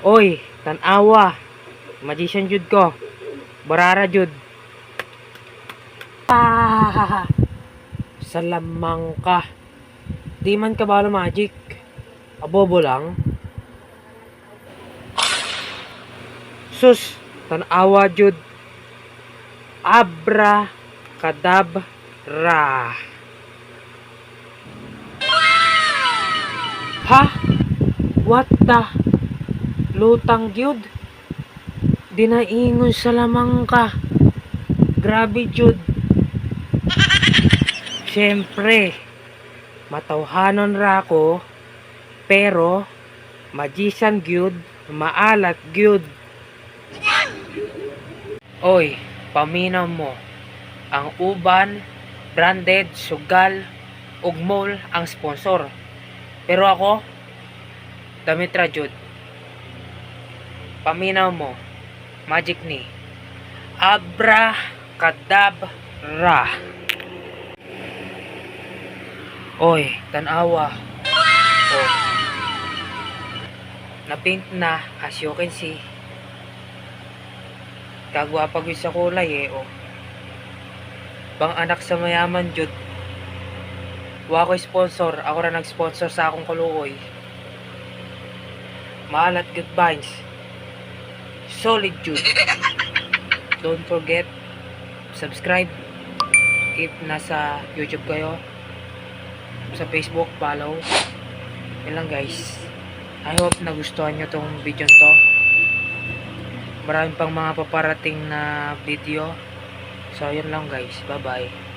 Oy, tanawa. Magician jud ko. Barara jud. Ah! Salamang ka. Di man ka balo magic. Abobo lang. Sus, tanawa jud. Abra kadabra. Ha? What the? Lutang jud. Dinaingon sa lamang ka. Grabe jud. Siyempre, matawhanon ra ko, pero magician gyud, maalat gyud. Oy, paminaw mo. Ang uban, branded, sugal, ug mall ang sponsor. Pero ako, damit ra jud. Paminaw mo. Magic ni. Abra kadabra. Oy, tanawa. Oh. Na-paint na, as you can see. Kagwapa gyud sa kulay oh. Bang anak sa mayaman jud. Wa ko sponsor, ako ra nag-sponsor sa akong kaluoy. Maalat good vibes. Solid jud. Don't forget subscribe if nasa YouTube kayo. Sa Facebook, follow. Yan lang guys. I hope nagustuhan nyo tong video to. Marami pang mga paparating na video. So yun lang guys. Bye bye.